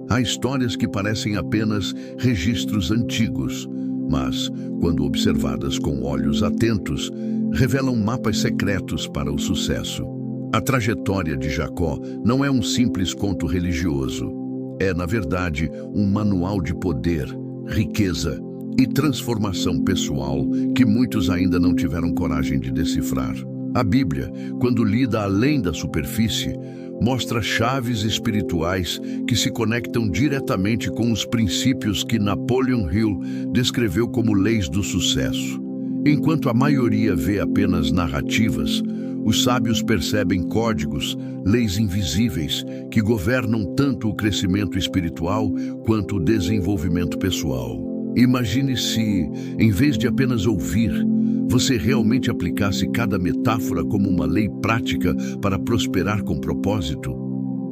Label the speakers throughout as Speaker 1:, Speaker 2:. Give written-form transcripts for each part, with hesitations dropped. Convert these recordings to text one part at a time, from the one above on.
Speaker 1: Há histórias que parecem apenas registros antigos, mas, quando observadas com olhos atentos, revelam mapas secretos para o sucesso. A trajetória de Jacó não é um simples conto religioso. É, na verdade, um manual de poder, riqueza e transformação pessoal que muitos ainda não tiveram coragem de decifrar. A Bíblia, quando lida além da superfície, mostra chaves espirituais que se conectam diretamente com os princípios que Napoleon Hill descreveu como leis do sucesso. Enquanto a maioria vê apenas narrativas, os sábios percebem códigos, leis invisíveis, que governam tanto o crescimento espiritual quanto o desenvolvimento pessoal. Imagine se, em vez de apenas ouvir, você realmente aplicasse cada metáfora como uma lei prática para prosperar com propósito.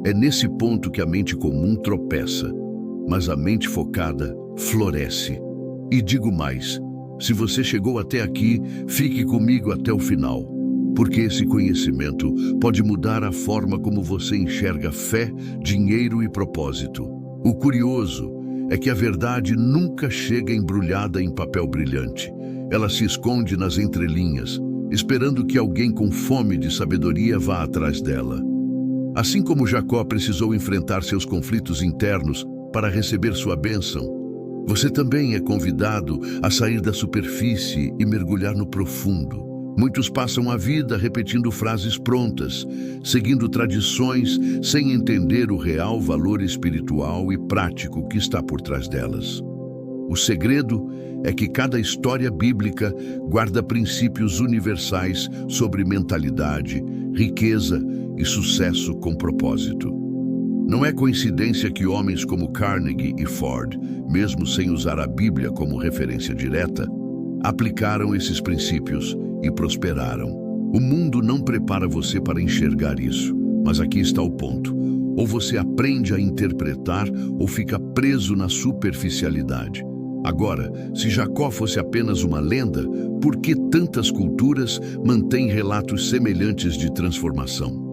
Speaker 1: É nesse ponto que a mente comum tropeça, mas a mente focada floresce. E digo mais, se você chegou até aqui, fique comigo até o final, porque esse conhecimento pode mudar a forma como você enxerga fé, dinheiro e propósito. O curioso é que a verdade nunca chega embrulhada em papel brilhante. Ela se esconde nas entrelinhas, esperando que alguém com fome de sabedoria vá atrás dela. Assim como Jacó precisou enfrentar seus conflitos internos para receber sua bênção, você também é convidado a sair da superfície e mergulhar no profundo. Muitos passam a vida repetindo frases prontas, seguindo tradições sem entender o real valor espiritual e prático que está por trás delas. O segredo é que cada história bíblica guarda princípios universais sobre mentalidade, riqueza e sucesso com propósito. Não é coincidência que homens como Carnegie e Ford, mesmo sem usar a Bíblia como referência direta, aplicaram esses princípios e prosperaram. O mundo não prepara você para enxergar isso, mas aqui está o ponto. Ou você aprende a interpretar ou fica preso na superficialidade. Agora, se Jacó fosse apenas uma lenda, por que tantas culturas mantêm relatos semelhantes de transformação?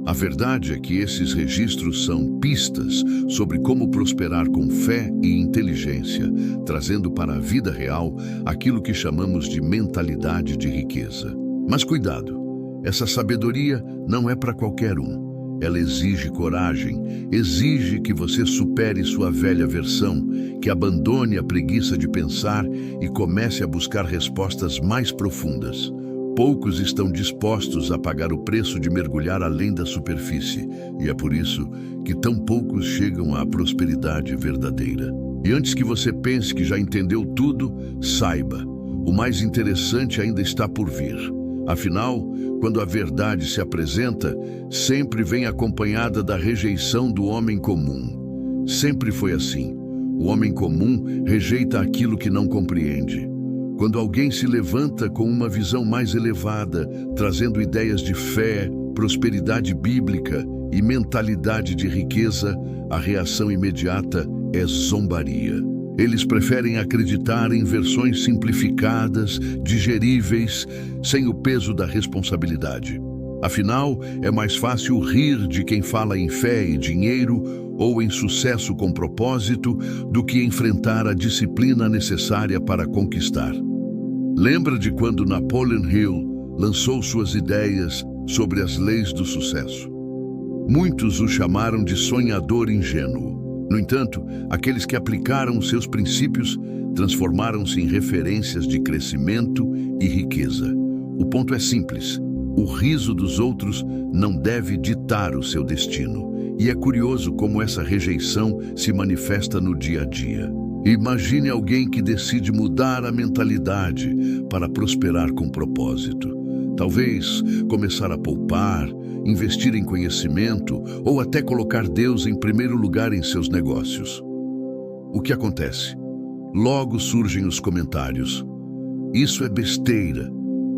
Speaker 1: A verdade é que esses registros são pistas sobre como prosperar com fé e inteligência, trazendo para a vida real aquilo que chamamos de mentalidade de riqueza. Mas cuidado, essa sabedoria não é para qualquer um. Ela exige coragem, exige que você supere sua velha versão, que abandone a preguiça de pensar e comece a buscar respostas mais profundas. Poucos estão dispostos a pagar o preço de mergulhar além da superfície, e é por isso que tão poucos chegam à prosperidade verdadeira. E antes que você pense que já entendeu tudo, saiba, o mais interessante ainda está por vir. Afinal, quando a verdade se apresenta, sempre vem acompanhada da rejeição do homem comum. Sempre foi assim. O homem comum rejeita aquilo que não compreende. Quando alguém se levanta com uma visão mais elevada, trazendo ideias de fé, prosperidade bíblica e mentalidade de riqueza, a reação imediata é zombaria. Eles preferem acreditar em versões simplificadas, digeríveis, sem o peso da responsabilidade. Afinal, é mais fácil rir de quem fala em fé e dinheiro ou em sucesso com propósito do que enfrentar a disciplina necessária para conquistar. Lembra de quando Napoleon Hill lançou suas ideias sobre as leis do sucesso? Muitos o chamaram de sonhador ingênuo. No entanto, aqueles que aplicaram os seus princípios transformaram-se em referências de crescimento e riqueza. O ponto é simples. O riso dos outros não deve ditar o seu destino. E é curioso como essa rejeição se manifesta no dia a dia. Imagine alguém que decide mudar a mentalidade para prosperar com propósito. Talvez começar a poupar, investir em conhecimento ou até colocar Deus em primeiro lugar em seus negócios. O que acontece? Logo surgem os comentários. Isso é besteira.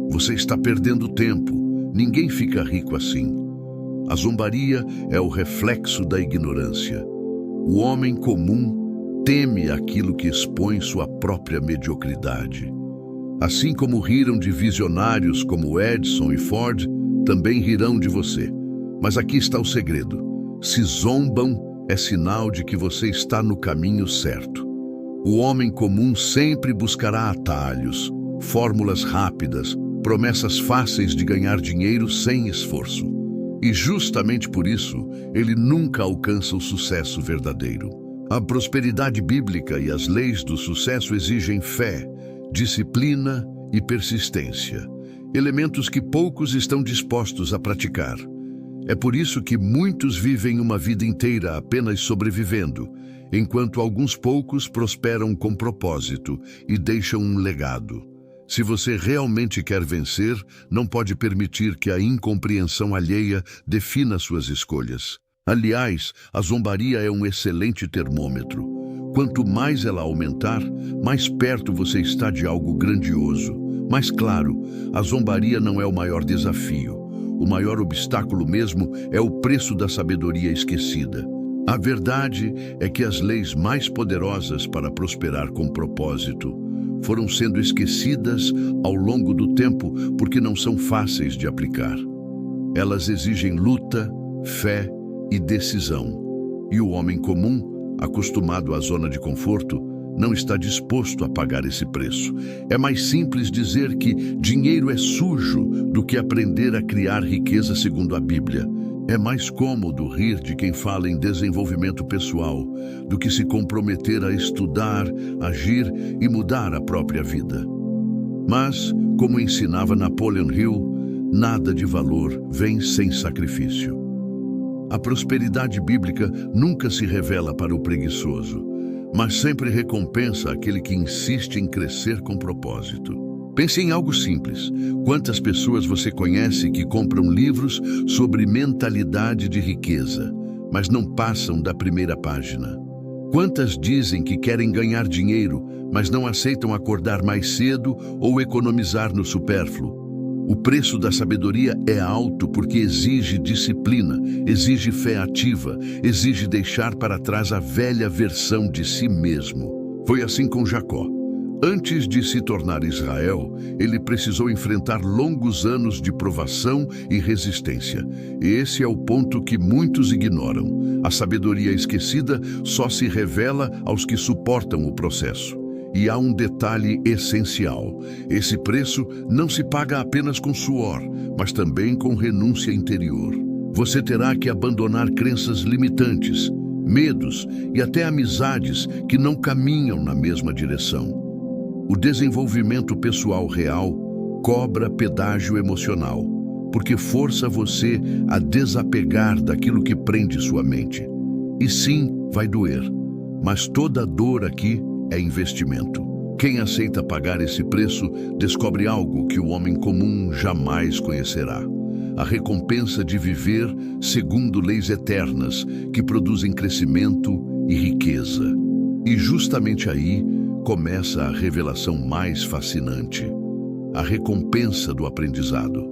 Speaker 1: Você está perdendo tempo. Ninguém fica rico assim. A zombaria é o reflexo da ignorância. O homem comum teme aquilo que expõe sua própria mediocridade. Assim como riram de visionários como Edison e Ford, também rirão de você. Mas aqui está o segredo. Se zombam, é sinal de que você está no caminho certo. O homem comum sempre buscará atalhos, fórmulas rápidas, promessas fáceis de ganhar dinheiro sem esforço. E justamente por isso, ele nunca alcança o sucesso verdadeiro. A prosperidade bíblica e as leis do sucesso exigem fé, disciplina e persistência, elementos que poucos estão dispostos a praticar. É por isso que muitos vivem uma vida inteira apenas sobrevivendo, enquanto alguns poucos prosperam com propósito e deixam um legado. Se você realmente quer vencer, não pode permitir que a incompreensão alheia defina suas escolhas. Aliás, a zombaria é um excelente termômetro. Quanto mais ela aumentar, mais perto você está de algo grandioso. Mas claro, a zombaria não é o maior desafio. O maior obstáculo mesmo é o preço da sabedoria esquecida. A verdade é que as leis mais poderosas para prosperar com propósito foram sendo esquecidas ao longo do tempo porque não são fáceis de aplicar. Elas exigem luta, fé e decisão. E o homem comum, acostumado à zona de conforto, não está disposto a pagar esse preço. É mais simples dizer que dinheiro é sujo do que aprender a criar riqueza segundo a Bíblia. É mais cômodo rir de quem fala em desenvolvimento pessoal do que se comprometer a estudar, agir e mudar a própria vida. Mas, como ensinava Napoleon Hill, nada de valor vem sem sacrifício. A prosperidade bíblica nunca se revela para o preguiçoso, mas sempre recompensa aquele que insiste em crescer com propósito. Pense em algo simples. Quantas pessoas você conhece que compram livros sobre mentalidade de riqueza, mas não passam da primeira página? Quantas dizem que querem ganhar dinheiro, mas não aceitam acordar mais cedo ou economizar no supérfluo? O preço da sabedoria é alto porque exige disciplina, exige fé ativa, exige deixar para trás a velha versão de si mesmo. Foi assim com Jacó. Antes de se tornar Israel, ele precisou enfrentar longos anos de provação e resistência. Esse é o ponto que muitos ignoram. A sabedoria esquecida só se revela aos que suportam o processo. E há um detalhe essencial. Esse preço não se paga apenas com suor, mas também com renúncia interior. Você terá que abandonar crenças limitantes, medos e até amizades que não caminham na mesma direção. O desenvolvimento pessoal real cobra pedágio emocional, porque força você a desapegar daquilo que prende sua mente. E sim, vai doer, mas toda dor aqui é investimento. Quem aceita pagar esse preço descobre algo que o homem comum jamais conhecerá: a recompensa de viver segundo leis eternas que produzem crescimento e riqueza. E justamente aí começa a revelação mais fascinante: a recompensa do aprendizado.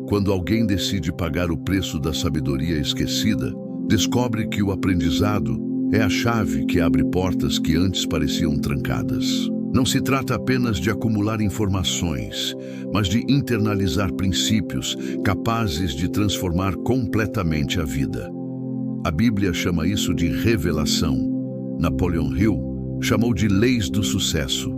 Speaker 1: Quando alguém decide pagar o preço da sabedoria esquecida, descobre que o aprendizado é a chave que abre portas que antes pareciam trancadas. Não se trata apenas de acumular informações, mas de internalizar princípios capazes de transformar completamente a vida. A Bíblia chama isso de revelação. Napoleon Hill chamou de leis do sucesso,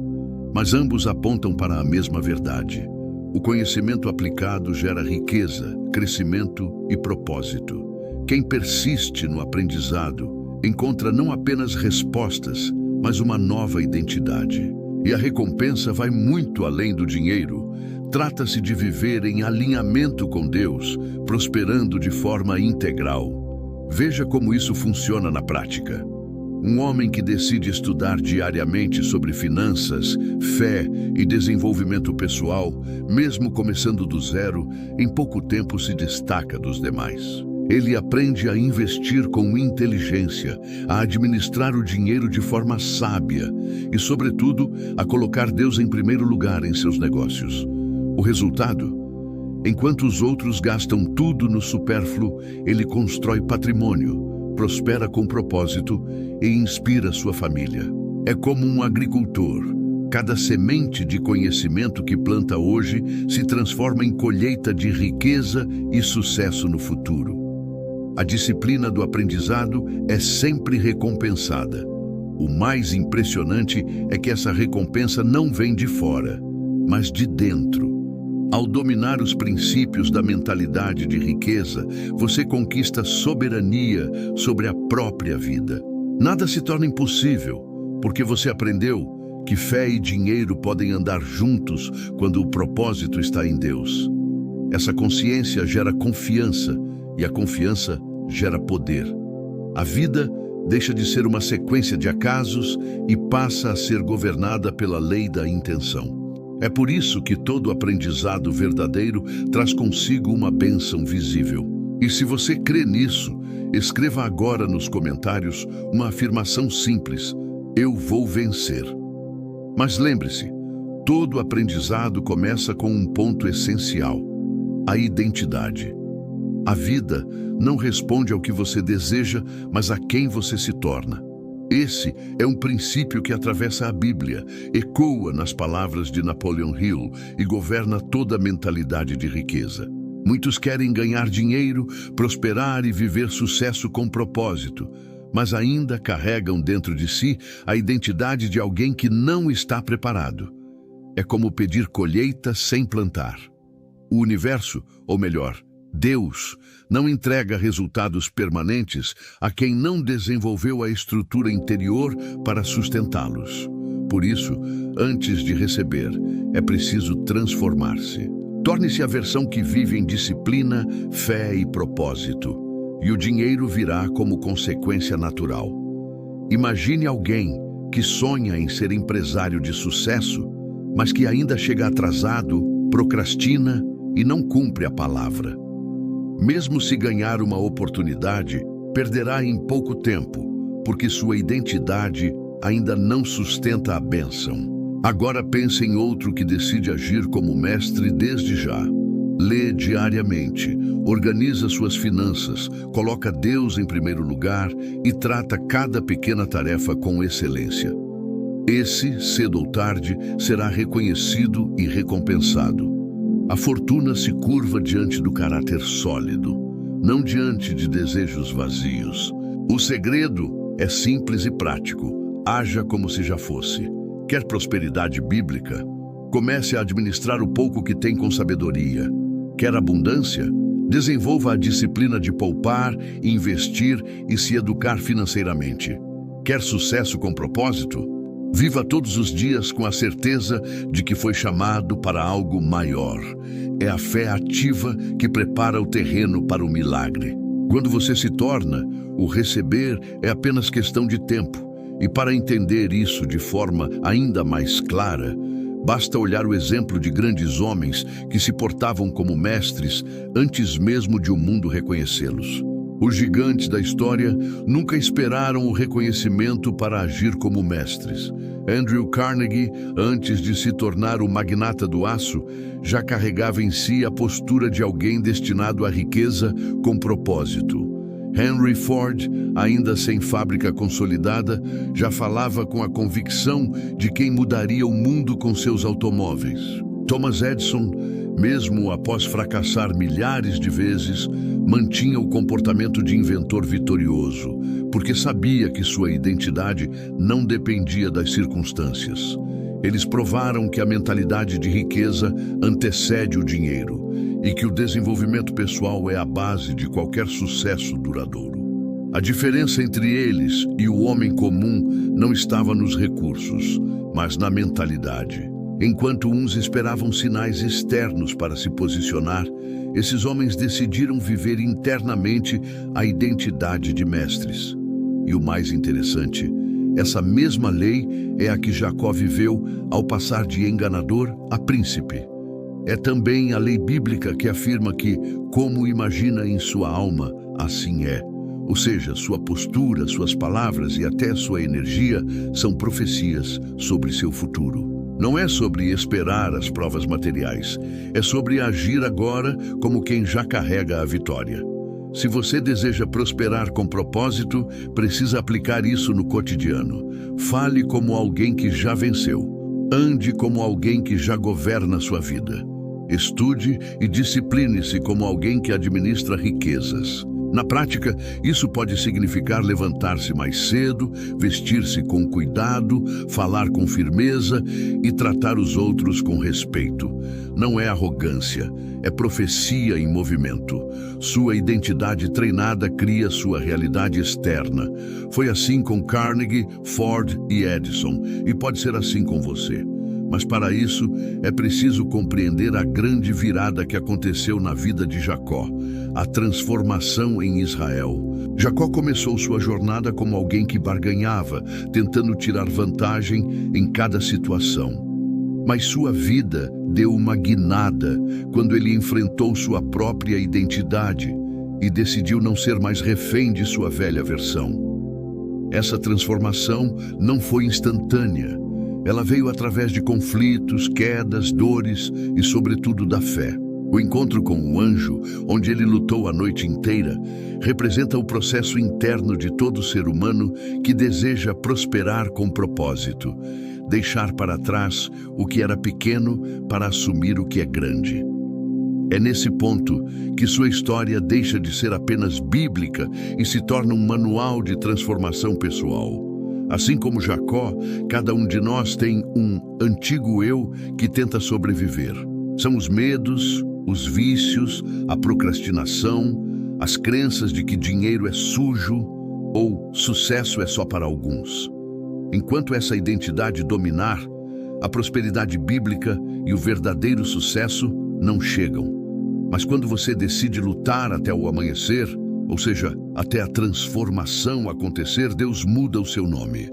Speaker 1: mas ambos apontam para a mesma verdade. O conhecimento aplicado gera riqueza, crescimento e propósito. Quem persiste no aprendizado encontra não apenas respostas, mas uma nova identidade. E a recompensa vai muito além do dinheiro. Trata-se de viver em alinhamento com Deus, prosperando de forma integral. Veja como isso funciona na prática. Um homem que decide estudar diariamente sobre finanças, fé e desenvolvimento pessoal, mesmo começando do zero, em pouco tempo se destaca dos demais. Ele aprende a investir com inteligência, a administrar o dinheiro de forma sábia e, sobretudo, a colocar Deus em primeiro lugar em seus negócios. O resultado? Enquanto os outros gastam tudo no supérfluo, ele constrói patrimônio, prospera com propósito e inspira sua família. É como um agricultor. Cada semente de conhecimento que planta hoje se transforma em colheita de riqueza e sucesso no futuro. A disciplina do aprendizado é sempre recompensada. O mais impressionante é que essa recompensa não vem de fora, mas de dentro. Ao dominar os princípios da mentalidade de riqueza, você conquista soberania sobre a própria vida. Nada se torna impossível, porque você aprendeu que fé e dinheiro podem andar juntos quando o propósito está em Deus. Essa consciência gera confiança, e a confiança gera poder. A vida deixa de ser uma sequência de acasos e passa a ser governada pela lei da intenção. É por isso que todo aprendizado verdadeiro traz consigo uma bênção visível. E se você crê nisso, escreva agora nos comentários uma afirmação simples: eu vou vencer. Mas lembre-se, todo aprendizado começa com um ponto essencial: a identidade. A vida não responde ao que você deseja, mas a quem você se torna. Esse é um princípio que atravessa a Bíblia, ecoa nas palavras de Napoleon Hill e governa toda a mentalidade de riqueza. Muitos querem ganhar dinheiro, prosperar e viver sucesso com propósito, mas ainda carregam dentro de si a identidade de alguém que não está preparado. É como pedir colheita sem plantar. O universo, ou melhor, Deus, não entrega resultados permanentes a quem não desenvolveu a estrutura interior para sustentá-los. Por isso, antes de receber, é preciso transformar-se. Torne-se a versão que vive em disciplina, fé e propósito, e o dinheiro virá como consequência natural. Imagine alguém que sonha em ser empresário de sucesso, mas que ainda chega atrasado, procrastina e não cumpre a palavra. Mesmo se ganhar uma oportunidade, perderá em pouco tempo, porque sua identidade ainda não sustenta a bênção. Agora pense em outro que decide agir como mestre desde já. Lê diariamente, organiza suas finanças, coloca Deus em primeiro lugar e trata cada pequena tarefa com excelência. Esse, cedo ou tarde, será reconhecido e recompensado. A fortuna se curva diante do caráter sólido, não diante de desejos vazios. O segredo é simples e prático. Haja como se já fosse. Quer prosperidade bíblica? Comece a administrar o pouco que tem com sabedoria. Quer abundância? Desenvolva a disciplina de poupar, investir e se educar financeiramente. Quer sucesso com propósito? Viva todos os dias com a certeza de que foi chamado para algo maior. É a fé ativa que prepara o terreno para o milagre. Quando você se torna, o receber é apenas questão de tempo. E para entender isso de forma ainda mais clara, basta olhar o exemplo de grandes homens que se portavam como mestres antes mesmo de o mundo reconhecê-los. Os gigantes da história nunca esperaram o reconhecimento para agir como mestres. Andrew Carnegie, antes de se tornar o magnata do aço, já carregava em si a postura de alguém destinado à riqueza com propósito. Henry Ford, ainda sem fábrica consolidada, já falava com a convicção de quem mudaria o mundo com seus automóveis. Thomas Edison, mesmo após fracassar milhares de vezes, mantinha o comportamento de inventor vitorioso, porque sabia que sua identidade não dependia das circunstâncias. Eles provaram que a mentalidade de riqueza antecede o dinheiro e que o desenvolvimento pessoal é a base de qualquer sucesso duradouro. A diferença entre eles e o homem comum não estava nos recursos, mas na mentalidade. Enquanto uns esperavam sinais externos para se posicionar, esses homens decidiram viver internamente a identidade de mestres. E o mais interessante, essa mesma lei é a que Jacó viveu ao passar de enganador a príncipe. É também a lei bíblica que afirma que, como imagina em sua alma, assim é. Ou seja, sua postura, suas palavras e até sua energia são profecias sobre seu futuro. Não é sobre esperar as provas materiais, é sobre agir agora como quem já carrega a vitória. Se você deseja prosperar com propósito, precisa aplicar isso no cotidiano. Fale como alguém que já venceu. Ande como alguém que já governa sua vida. Estude e discipline-se como alguém que administra riquezas. Na prática, isso pode significar levantar-se mais cedo, vestir-se com cuidado, falar com firmeza e tratar os outros com respeito. Não é arrogância, é profecia em movimento. Sua identidade treinada cria sua realidade externa. Foi assim com Carnegie, Ford e Edison, e pode ser assim com você. Mas para isso, é preciso compreender a grande virada que aconteceu na vida de Jacó, a transformação em Israel. Jacó começou sua jornada como alguém que barganhava, tentando tirar vantagem em cada situação. Mas sua vida deu uma guinada quando ele enfrentou sua própria identidade e decidiu não ser mais refém de sua velha versão. Essa transformação não foi instantânea. Ela veio através de conflitos, quedas, dores e, sobretudo, da fé. O encontro com o anjo, onde ele lutou a noite inteira, representa o processo interno de todo ser humano que deseja prosperar com propósito, deixar para trás o que era pequeno para assumir o que é grande. É nesse ponto que sua história deixa de ser apenas bíblica e se torna um manual de transformação pessoal. Assim como Jacó, cada um de nós tem um antigo eu que tenta sobreviver. São os medos, os vícios, a procrastinação, as crenças de que dinheiro é sujo ou sucesso é só para alguns. Enquanto essa identidade dominar, a prosperidade bíblica e o verdadeiro sucesso não chegam. Mas quando você decide lutar até o amanhecer, ou seja, até a transformação acontecer, Deus muda o seu nome.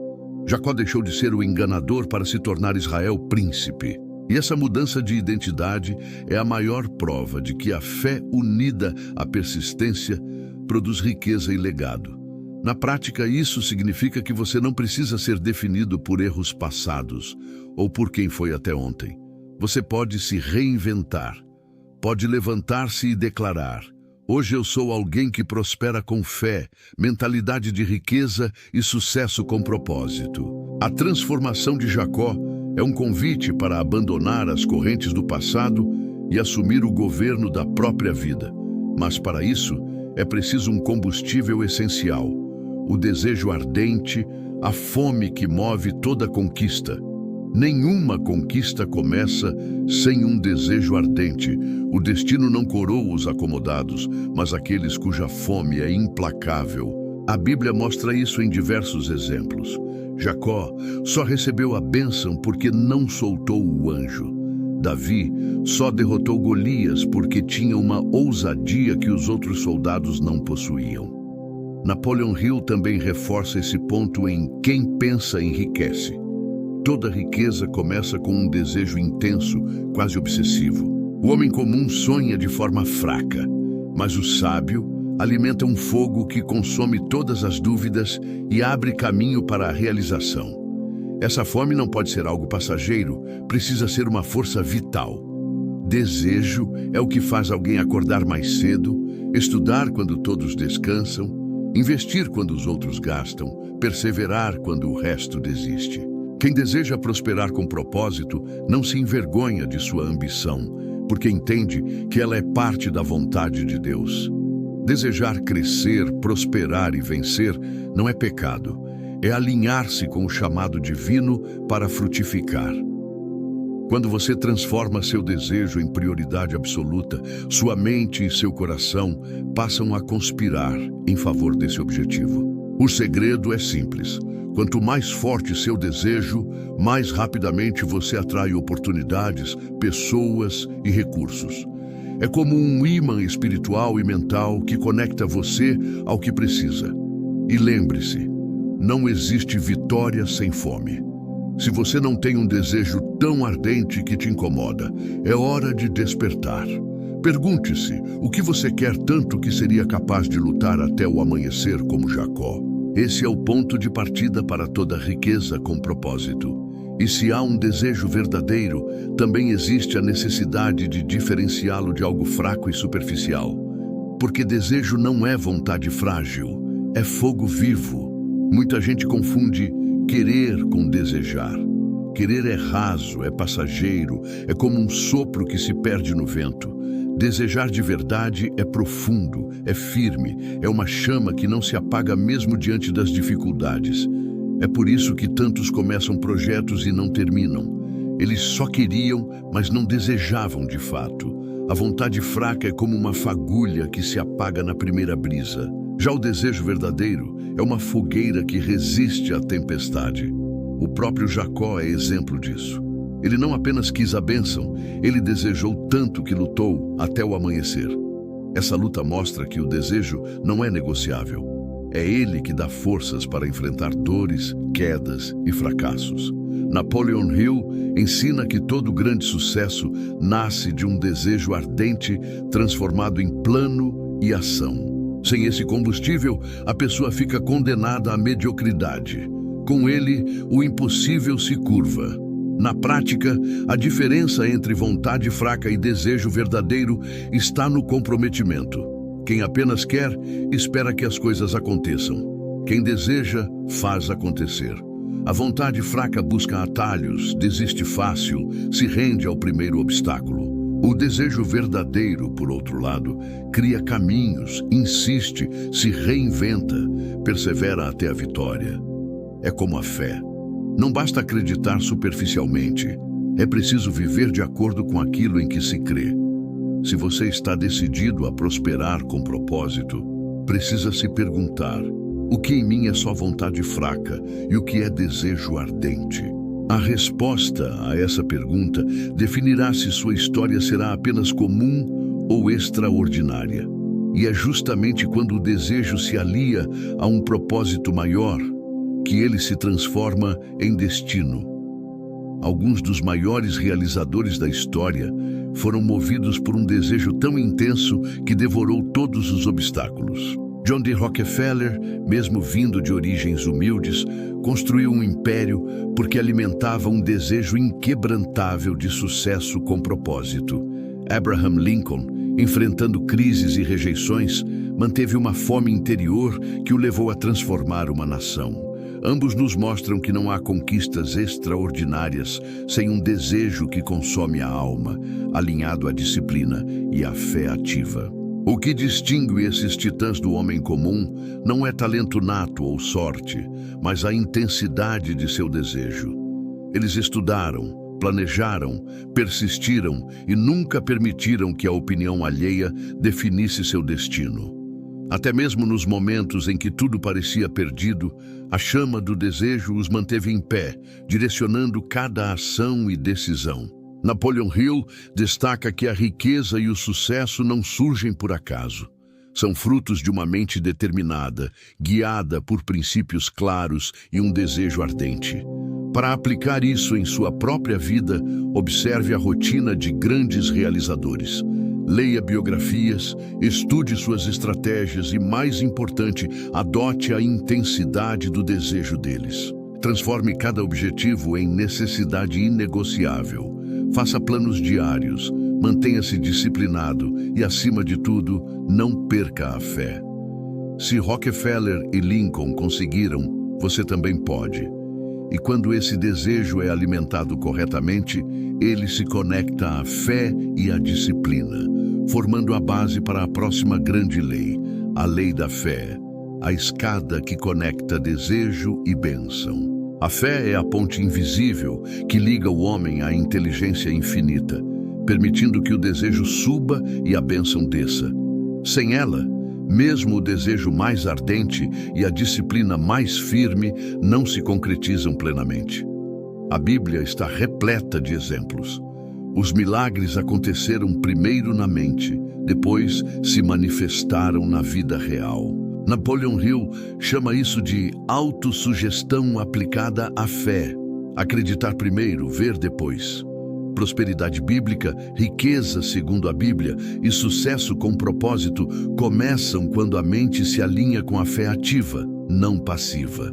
Speaker 1: Jacó deixou de ser o enganador para se tornar Israel príncipe. E essa mudança de identidade é a maior prova de que a fé unida à persistência produz riqueza e legado. Na prática, isso significa que você não precisa ser definido por erros passados ou por quem foi até ontem. Você pode se reinventar, pode levantar-se e declarar: hoje eu sou alguém que prospera com fé, mentalidade de riqueza e sucesso com propósito. A transformação de Jacó é um convite para abandonar as correntes do passado e assumir o governo da própria vida. Mas para isso, é preciso um combustível essencial: o desejo ardente, a fome que move toda conquista. Nenhuma conquista começa sem um desejo ardente. O destino não coroa os acomodados, mas aqueles cuja fome é implacável. A Bíblia mostra isso em diversos exemplos. Jacó só recebeu a bênção porque não soltou o anjo. Davi só derrotou Golias porque tinha uma ousadia que os outros soldados não possuíam. Napoleon Hill também reforça esse ponto em Quem Pensa Enriquece. Toda riqueza começa com um desejo intenso, quase obsessivo. O homem comum sonha de forma fraca, mas o sábio alimenta um fogo que consome todas as dúvidas e abre caminho para a realização. Essa fome não pode ser algo passageiro, precisa ser uma força vital. Desejo é o que faz alguém acordar mais cedo, estudar quando todos descansam, investir quando os outros gastam, perseverar quando o resto desiste. Quem deseja prosperar com propósito não se envergonha de sua ambição, porque entende que ela é parte da vontade de Deus. Desejar crescer, prosperar e vencer não é pecado, é alinhar-se com o chamado divino para frutificar. Quando você transforma seu desejo em prioridade absoluta, sua mente e seu coração passam a conspirar em favor desse objetivo. O segredo é simples. Quanto mais forte seu desejo, mais rapidamente você atrai oportunidades, pessoas e recursos. É como um ímã espiritual e mental que conecta você ao que precisa. E lembre-se, não existe vitória sem fome. Se você não tem um desejo tão ardente que te incomoda, é hora de despertar. Pergunte-se o que você quer tanto que seria capaz de lutar até o amanhecer como Jacó. Esse é o ponto de partida para toda riqueza com propósito. E se há um desejo verdadeiro, também existe a necessidade de diferenciá-lo de algo fraco e superficial. Porque desejo não é vontade frágil, é fogo vivo. Muita gente confunde querer com desejar. Querer é raso, é passageiro, é como um sopro que se perde no vento. Desejar de verdade é profundo, é firme, é uma chama que não se apaga mesmo diante das dificuldades. É por isso que tantos começam projetos e não terminam. Eles só queriam, mas não desejavam de fato. A vontade fraca é como uma fagulha que se apaga na primeira brisa. Já o desejo verdadeiro é uma fogueira que resiste à tempestade. O próprio Jacó é exemplo disso. Ele não apenas quis a bênção, ele desejou tanto que lutou até o amanhecer. Essa luta mostra que o desejo não é negociável. É ele que dá forças para enfrentar dores, quedas e fracassos. Napoleon Hill ensina que todo grande sucesso nasce de um desejo ardente transformado em plano e ação. Sem esse combustível, a pessoa fica condenada à mediocridade. Com ele, o impossível se curva. Na prática, a diferença entre vontade fraca e desejo verdadeiro está no comprometimento. Quem apenas quer, espera que as coisas aconteçam. Quem deseja, faz acontecer. A vontade fraca busca atalhos, desiste fácil, se rende ao primeiro obstáculo. O desejo verdadeiro, por outro lado, cria caminhos, insiste, se reinventa, persevera até a vitória. É como a fé. Não basta acreditar superficialmente. É preciso viver de acordo com aquilo em que se crê. Se você está decidido a prosperar com propósito, precisa se perguntar: o que em mim é só vontade fraca e o que é desejo ardente? A resposta a essa pergunta definirá se sua história será apenas comum ou extraordinária. E é justamente quando o desejo se alia a um propósito maior que ele se transforma em destino. Alguns dos maiores realizadores da história foram movidos por um desejo tão intenso que devorou todos os obstáculos. John D. Rockefeller, mesmo vindo de origens humildes, construiu um império porque alimentava um desejo inquebrantável de sucesso com propósito. Abraham Lincoln, enfrentando crises e rejeições, manteve uma fome interior que o levou a transformar uma nação. Ambos nos mostram que não há conquistas extraordinárias sem um desejo que consome a alma, alinhado à disciplina e à fé ativa. O que distingue esses titãs do homem comum não é talento nato ou sorte, mas a intensidade de seu desejo. Eles estudaram, planejaram, persistiram e nunca permitiram que a opinião alheia definisse seu destino. Até mesmo nos momentos em que tudo parecia perdido, a chama do desejo os manteve em pé, direcionando cada ação e decisão. Napoleon Hill destaca que a riqueza e o sucesso não surgem por acaso. São frutos de uma mente determinada, guiada por princípios claros e um desejo ardente. Para aplicar isso em sua própria vida, observe a rotina de grandes realizadores. Leia biografias, estude suas estratégias e, mais importante, adote a intensidade do desejo deles. Transforme cada objetivo em necessidade inegociável. Faça planos diários, mantenha-se disciplinado e, acima de tudo, não perca a fé. Se Rockefeller e Lincoln conseguiram, você também pode. E quando esse desejo é alimentado corretamente, ele se conecta à fé e à disciplina, formando a base para a próxima grande lei, a lei da fé, a escada que conecta desejo e bênção. A fé é a ponte invisível que liga o homem à inteligência infinita, permitindo que o desejo suba e a bênção desça. Sem ela, mesmo o desejo mais ardente e a disciplina mais firme não se concretizam plenamente. A Bíblia está repleta de exemplos. Os milagres aconteceram primeiro na mente, depois se manifestaram na vida real. Napoleon Hill chama isso de autossugestão aplicada à fé. Acreditar primeiro, ver depois. Prosperidade bíblica, riqueza segundo a Bíblia e sucesso com propósito começam quando a mente se alinha com a fé ativa, não passiva.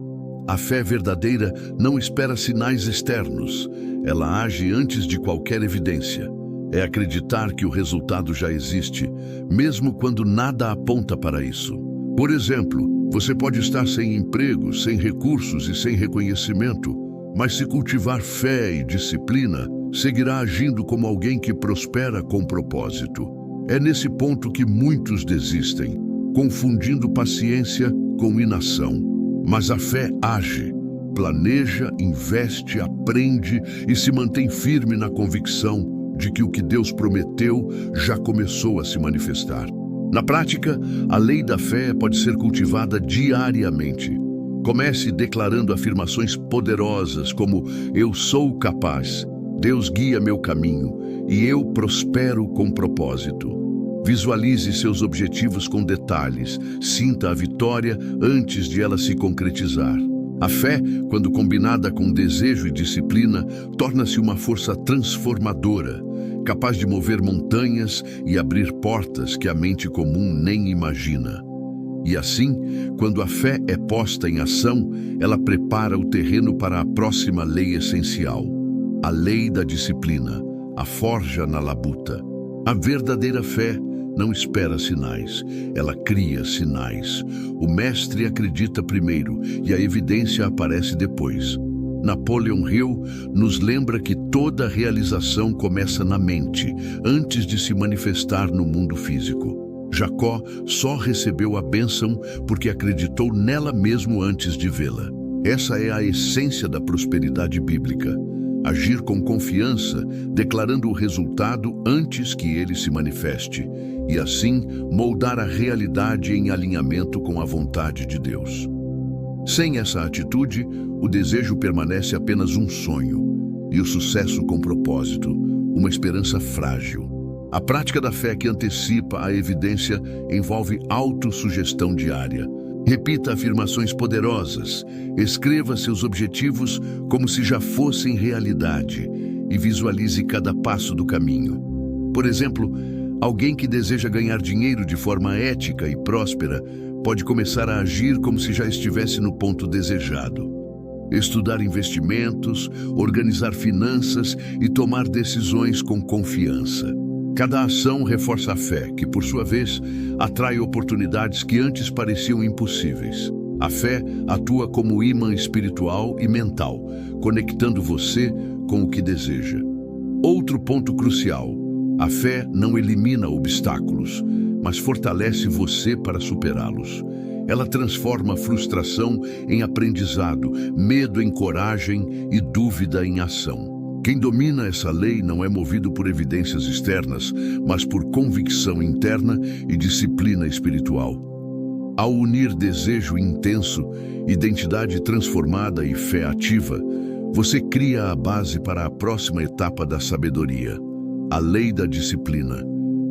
Speaker 1: A fé verdadeira não espera sinais externos. Ela age antes de qualquer evidência. É acreditar que o resultado já existe, mesmo quando nada aponta para isso. Por exemplo, você pode estar sem emprego, sem recursos e sem reconhecimento, mas se cultivar fé e disciplina, seguirá agindo como alguém que prospera com propósito. É nesse ponto que muitos desistem, confundindo paciência com inação. Mas a fé age, planeja, investe, aprende e se mantém firme na convicção de que o que Deus prometeu já começou a se manifestar. Na prática, a lei da fé pode ser cultivada diariamente. Comece declarando afirmações poderosas como: eu sou capaz, Deus guia meu caminho e eu prospero com propósito. Visualize seus objetivos com detalhes, sinta a vitória antes de ela se concretizar. A fé, quando combinada com desejo e disciplina, torna-se uma força transformadora, capaz de mover montanhas e abrir portas que a mente comum nem imagina. E assim, quando a fé é posta em ação, ela prepara o terreno para a próxima lei essencial, a lei da disciplina, a forja na labuta. A verdadeira fé não espera sinais, ela cria sinais. O mestre acredita primeiro e a evidência aparece depois. Napoleon Hill nos lembra que toda realização começa na mente, antes de se manifestar no mundo físico. Jacó só recebeu a bênção porque acreditou nela mesmo antes de vê-la. Essa é a essência da prosperidade bíblica. Agir com confiança, declarando o resultado antes que ele se manifeste, e assim moldar a realidade em alinhamento com a vontade de Deus. Sem essa atitude, o desejo permanece apenas um sonho, e o sucesso com propósito, uma esperança frágil. A prática da fé que antecipa a evidência envolve autossugestão diária. Repita afirmações poderosas, escreva seus objetivos como se já fossem realidade e visualize cada passo do caminho. Por exemplo, alguém que deseja ganhar dinheiro de forma ética e próspera pode começar a agir como se já estivesse no ponto desejado. Estudar investimentos, organizar finanças e tomar decisões com confiança. Cada ação reforça a fé, que, por sua vez, atrai oportunidades que antes pareciam impossíveis. A fé atua como imã espiritual e mental, conectando você com o que deseja. Outro ponto crucial: a fé não elimina obstáculos, mas fortalece você para superá-los. Ela transforma a frustração em aprendizado, medo em coragem e dúvida em ação. Quem domina essa lei não é movido por evidências externas, mas por convicção interna e disciplina espiritual. Ao unir desejo intenso, identidade transformada e fé ativa, você cria a base para a próxima etapa da sabedoria, a lei da disciplina,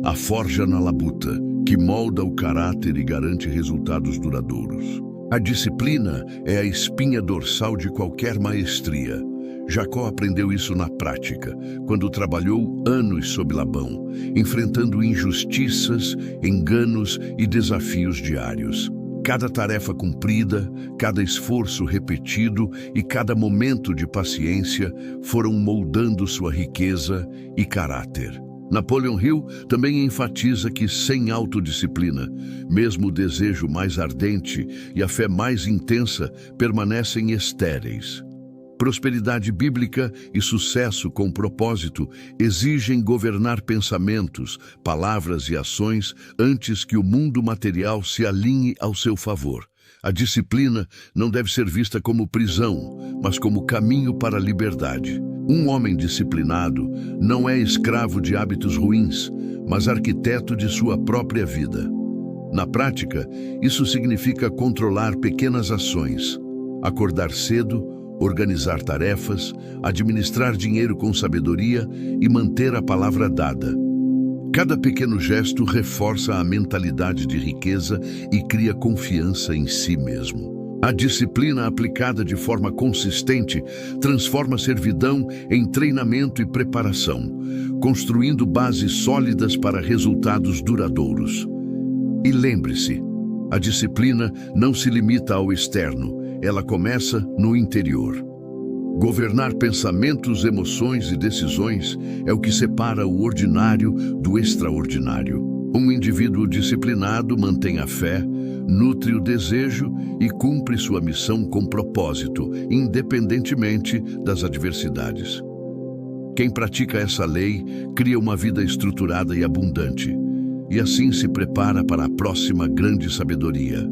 Speaker 1: a forja na labuta, que molda o caráter e garante resultados duradouros. A disciplina é a espinha dorsal de qualquer maestria. Jacó aprendeu isso na prática, quando trabalhou anos sob Labão, enfrentando injustiças, enganos e desafios diários. Cada tarefa cumprida, cada esforço repetido e cada momento de paciência foram moldando sua riqueza e caráter. Napoleon Hill também enfatiza que, sem autodisciplina, mesmo o desejo mais ardente e a fé mais intensa permanecem estéreis. Prosperidade bíblica e sucesso com propósito exigem governar pensamentos, palavras e ações antes que o mundo material se alinhe ao seu favor. A disciplina não deve ser vista como prisão, mas como caminho para a liberdade. Um homem disciplinado não é escravo de hábitos ruins, mas arquiteto de sua própria vida. Na prática, isso significa controlar pequenas ações, acordar cedo, organizar tarefas, administrar dinheiro com sabedoria e manter a palavra dada. Cada pequeno gesto reforça a mentalidade de riqueza e cria confiança em si mesmo. A disciplina aplicada de forma consistente transforma a servidão em treinamento e preparação, construindo bases sólidas para resultados duradouros. E lembre-se, a disciplina não se limita ao externo, ela começa no interior. Governar pensamentos, emoções e decisões é o que separa o ordinário do extraordinário. Um indivíduo disciplinado mantém a fé, nutre o desejo e cumpre sua missão com propósito, independentemente das adversidades. Quem pratica essa lei cria uma vida estruturada e abundante. e assim se prepara para a próxima grande sabedoria,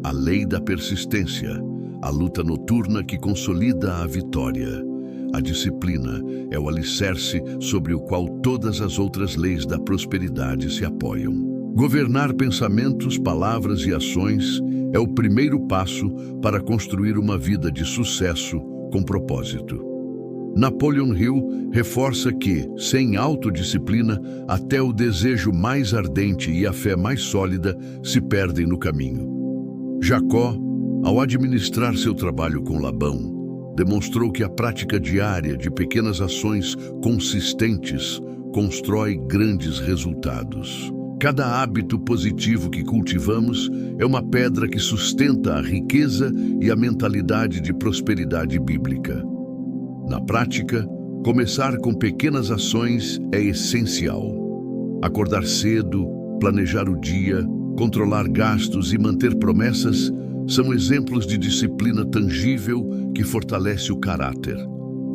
Speaker 1: a lei da persistência, a luta noturna que consolida a vitória. A disciplina é o alicerce sobre o qual todas as outras leis da prosperidade se apoiam. Governar pensamentos, palavras e ações é o primeiro passo para construir uma vida de sucesso com propósito. Napoleon Hill reforça que, sem autodisciplina, até o desejo mais ardente e a fé mais sólida se perdem no caminho. Jacó, ao administrar seu trabalho com Labão, demonstrou que a prática diária de pequenas ações consistentes constrói grandes resultados. Cada hábito positivo que cultivamos é uma pedra que sustenta a riqueza e a mentalidade de prosperidade bíblica. Na prática, começar com pequenas ações é essencial. Acordar cedo, planejar o dia, controlar gastos e manter promessas são exemplos de disciplina tangível que fortalece o caráter.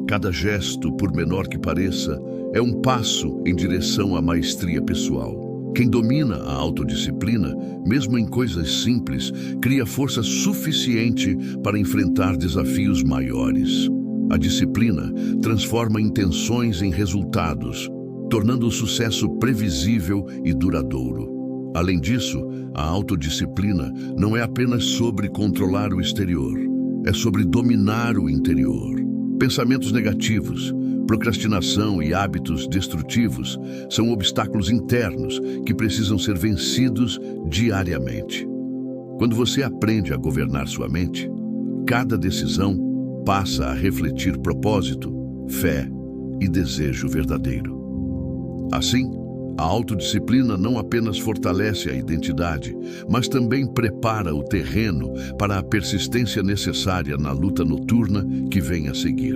Speaker 1: Cada gesto, por menor que pareça, é um passo em direção à maestria pessoal. Quem domina a autodisciplina, mesmo em coisas simples, cria força suficiente para enfrentar desafios maiores. A disciplina transforma intenções em resultados, tornando o sucesso previsível e duradouro. Além disso, a autodisciplina não é apenas sobre controlar o exterior, é sobre dominar o interior. Pensamentos negativos, procrastinação e hábitos destrutivos são obstáculos internos que precisam ser vencidos diariamente. Quando você aprende a governar sua mente, cada decisão passa a refletir propósito, fé e desejo verdadeiro. Assim, a autodisciplina não apenas fortalece a identidade, mas também prepara o terreno para a persistência necessária na luta noturna que vem a seguir.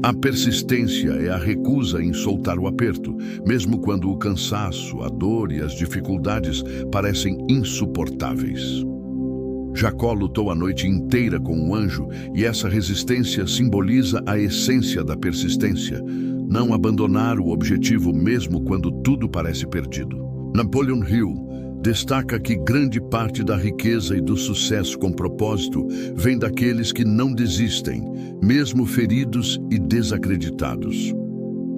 Speaker 1: A persistência é a recusa em soltar o aperto, mesmo quando o cansaço, a dor e as dificuldades parecem insuportáveis. Jacó lutou a noite inteira com um anjo e essa resistência simboliza a essência da persistência, não abandonar o objetivo mesmo quando tudo parece perdido. Napoleon Hill destaca que grande parte da riqueza e do sucesso com propósito vem daqueles que não desistem, mesmo feridos e desacreditados.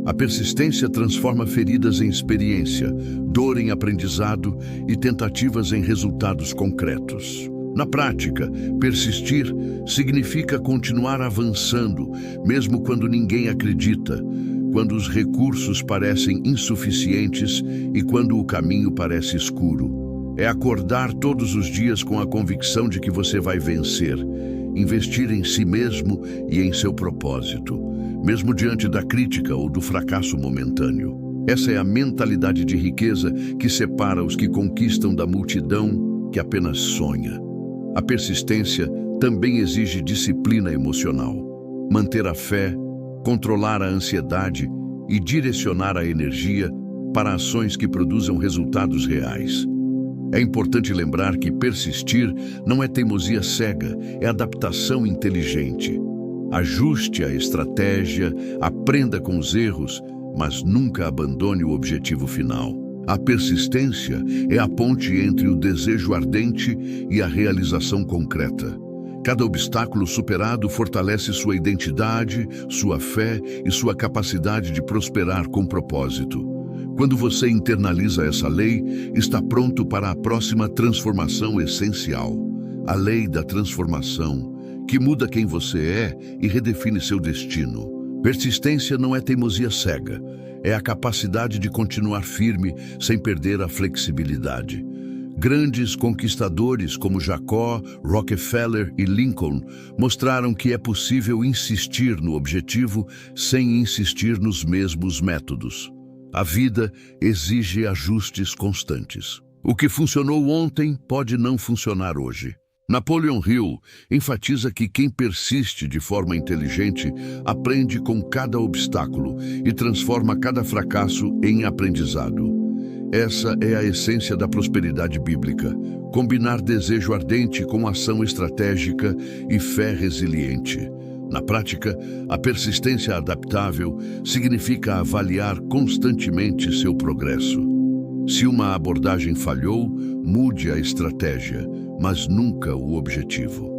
Speaker 1: A persistência transforma feridas em experiência, dor em aprendizado e tentativas em resultados concretos. Na prática, persistir significa continuar avançando, mesmo quando ninguém acredita, quando os recursos parecem insuficientes e quando o caminho parece escuro. É acordar todos os dias com a convicção de que você vai vencer, investir em si mesmo e em seu propósito, mesmo diante da crítica ou do fracasso momentâneo. Essa é a mentalidade de riqueza que separa os que conquistam da multidão que apenas sonha. A persistência também exige disciplina emocional. Manter a fé, controlar a ansiedade e direcionar a energia para ações que produzam resultados reais. É importante lembrar que persistir não é teimosia cega, é adaptação inteligente. Ajuste a estratégia, aprenda com os erros, mas nunca abandone o objetivo final. A persistência é a ponte entre o desejo ardente e a realização concreta. Cada obstáculo superado fortalece sua identidade, sua fé e sua capacidade de prosperar com propósito. Quando você internaliza essa lei, está pronto para a próxima transformação essencial. A lei da transformação, que muda quem você é e redefine seu destino. Persistência não é teimosia cega, é a capacidade de continuar firme sem perder a flexibilidade. Grandes conquistadores como Jacó, Rockefeller e Lincoln mostraram que é possível insistir no objetivo sem insistir nos mesmos métodos. A vida exige ajustes constantes. O que funcionou ontem pode não funcionar hoje. Napoleon Hill enfatiza que quem persiste de forma inteligente aprende com cada obstáculo e transforma cada fracasso em aprendizado. Essa é a essência da prosperidade bíblica: combinar desejo ardente com ação estratégica e fé resiliente. Na prática, a persistência adaptável significa avaliar constantemente seu progresso. Se uma abordagem falhou, mude a estratégia, mas nunca o objetivo.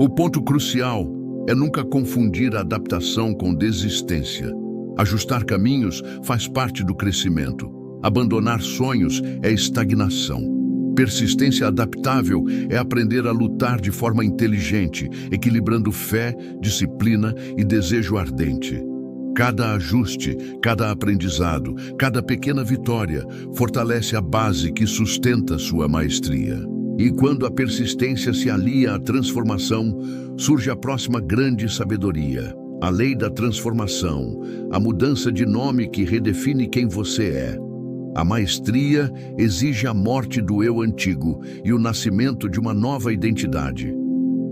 Speaker 1: O ponto crucial é nunca confundir a adaptação com desistência. Ajustar caminhos faz parte do crescimento. Abandonar sonhos é estagnação. Persistência adaptável é aprender a lutar de forma inteligente, equilibrando fé, disciplina e desejo ardente. Cada ajuste, cada aprendizado, cada pequena vitória fortalece a base que sustenta sua maestria. E quando a persistência se alia à transformação, surge a próxima grande sabedoria, a lei da transformação, a mudança de nome que redefine quem você é. A maestria exige a morte do eu antigo e o nascimento de uma nova identidade.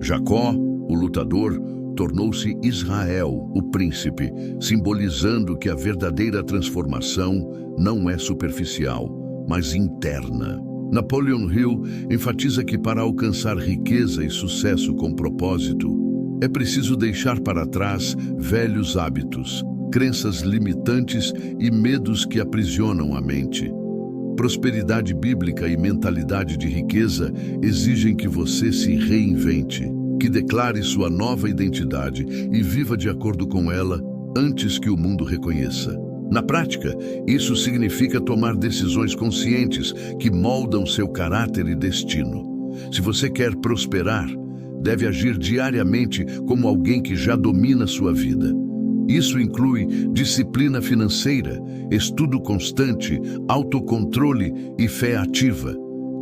Speaker 1: Jacó, o lutador, tornou-se Israel, o príncipe, simbolizando que a verdadeira transformação não é superficial, mas interna. Napoleon Hill enfatiza que para alcançar riqueza e sucesso com propósito, é preciso deixar para trás velhos hábitos, crenças limitantes e medos que aprisionam a mente. Prosperidade bíblica e mentalidade de riqueza exigem que você se reinvente, que declare sua nova identidade e viva de acordo com ela antes que o mundo reconheça. Na prática, isso significa tomar decisões conscientes que moldam seu caráter e destino. Se você quer prosperar, deve agir diariamente como alguém que já domina sua vida. Isso inclui disciplina financeira, estudo constante, autocontrole e fé ativa.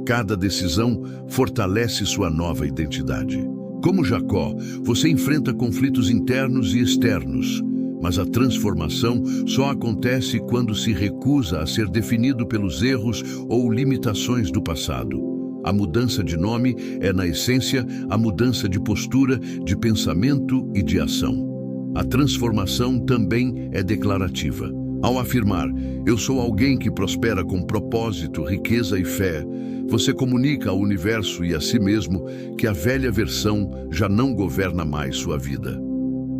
Speaker 1: Cada decisão fortalece sua nova identidade. Como Jacó, você enfrenta conflitos internos e externos. Mas a transformação só acontece quando se recusa a ser definido pelos erros ou limitações do passado. A mudança de nome é, na essência, a mudança de postura, de pensamento e de ação. A transformação também é declarativa. Ao afirmar, eu sou alguém que prospera com propósito, riqueza e fé, você comunica ao universo e a si mesmo que a velha versão já não governa mais sua vida.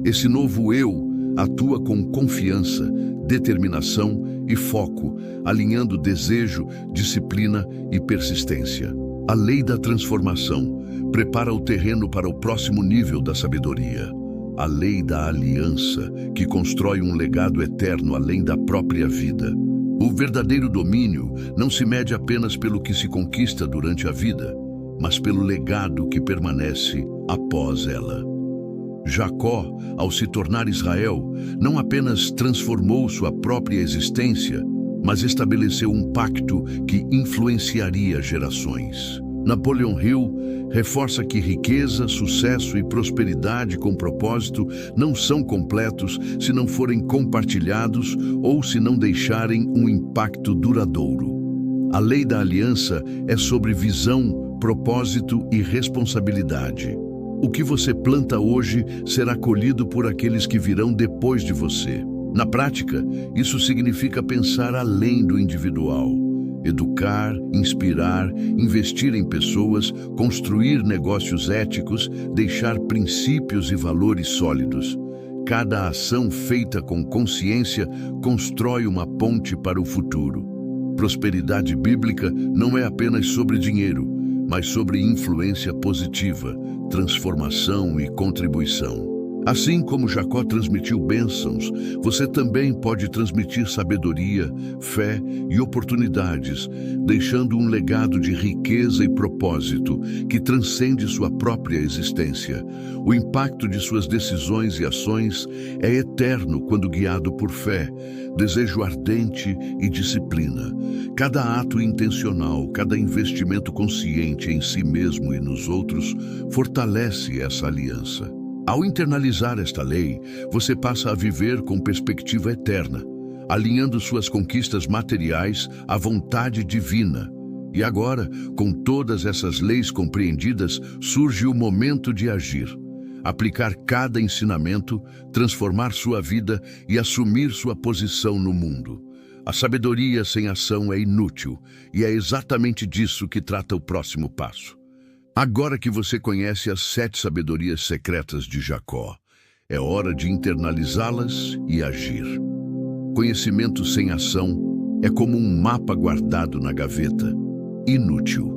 Speaker 1: Esse novo eu atua com confiança, determinação e foco, alinhando desejo, disciplina e persistência. A lei da transformação prepara o terreno para o próximo nível da sabedoria. A lei da aliança, que constrói um legado eterno além da própria vida. O verdadeiro domínio não se mede apenas pelo que se conquista durante a vida, mas pelo legado que permanece após ela. Jacó, ao se tornar Israel, não apenas transformou sua própria existência, mas estabeleceu um pacto que influenciaria gerações. Napoleon Hill reforça que riqueza, sucesso e prosperidade com propósito não são completos se não forem compartilhados ou se não deixarem um impacto duradouro. A lei da aliança é sobre visão, propósito e responsabilidade. O que você planta hoje será colhido por aqueles que virão depois de você. Na prática, isso significa pensar além do individual. Educar, inspirar, investir em pessoas, construir negócios éticos, deixar princípios e valores sólidos. Cada ação feita com consciência constrói uma ponte para o futuro. Prosperidade bíblica não é apenas sobre dinheiro, mas sobre influência positiva, transformação e contribuição. Assim como Jacó transmitiu bênçãos, você também pode transmitir sabedoria, fé e oportunidades, deixando um legado de riqueza e propósito que transcende sua própria existência. O impacto de suas decisões e ações é eterno quando guiado por fé, desejo ardente e disciplina. Cada ato intencional, cada investimento consciente em si mesmo e nos outros, fortalece essa aliança. Ao internalizar esta lei, você passa a viver com perspectiva eterna. alinhando suas conquistas materiais à vontade divina. E agora, com todas essas leis compreendidas, surge o momento de agir. Aplicar cada ensinamento, transformar sua vida e assumir sua posição no mundo. A sabedoria sem ação é inútil, e é exatamente disso que trata o próximo passo. Agora que você conhece as 7 sabedorias secretas de Jacó, é hora de internalizá-las e agir. Conhecimento sem ação é como um mapa guardado na gaveta. Inútil.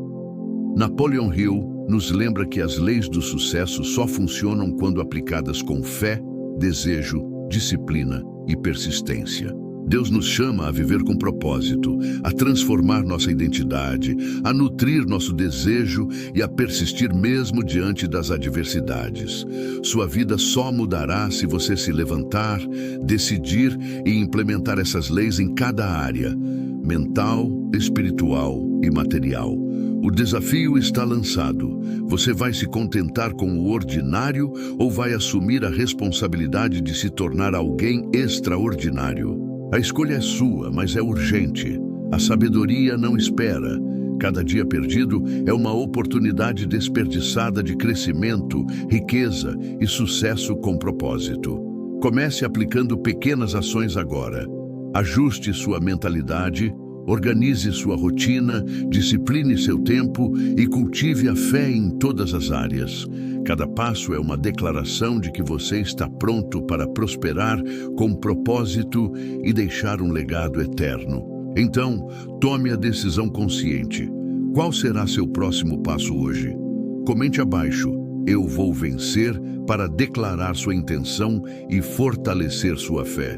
Speaker 1: Napoleon Hill nos lembra que as leis do sucesso só funcionam quando aplicadas com fé, desejo, disciplina e persistência. Deus nos chama a viver com propósito, a transformar nossa identidade, a nutrir nosso desejo e a persistir mesmo diante das adversidades. Sua vida só mudará se você se levantar, decidir e implementar essas leis em cada área: mental, espiritual e material. O desafio está lançado. Você vai se contentar com o ordinário ou vai assumir a responsabilidade de se tornar alguém extraordinário? A escolha é sua, mas é urgente. A sabedoria não espera. Cada dia perdido é uma oportunidade desperdiçada de crescimento, riqueza e sucesso com propósito. Comece aplicando pequenas ações agora. Ajuste sua mentalidade, organize sua rotina, discipline seu tempo e cultive a fé em todas as áreas. Cada passo é uma declaração de que você está pronto para prosperar com propósito e deixar um legado eterno. Então, tome a decisão consciente. Qual será seu próximo passo hoje? Comente abaixo: "Eu vou vencer", para declarar sua intenção e fortalecer sua fé.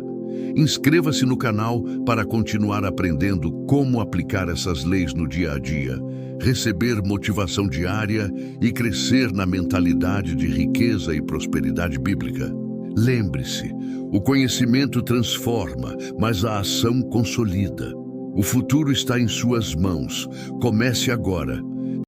Speaker 1: Inscreva-se no canal para continuar aprendendo como aplicar essas leis no dia a dia, receber motivação diária e crescer na mentalidade de riqueza e prosperidade bíblica. Lembre-se, o conhecimento transforma, mas a ação consolida. O futuro está em suas mãos. Comece agora.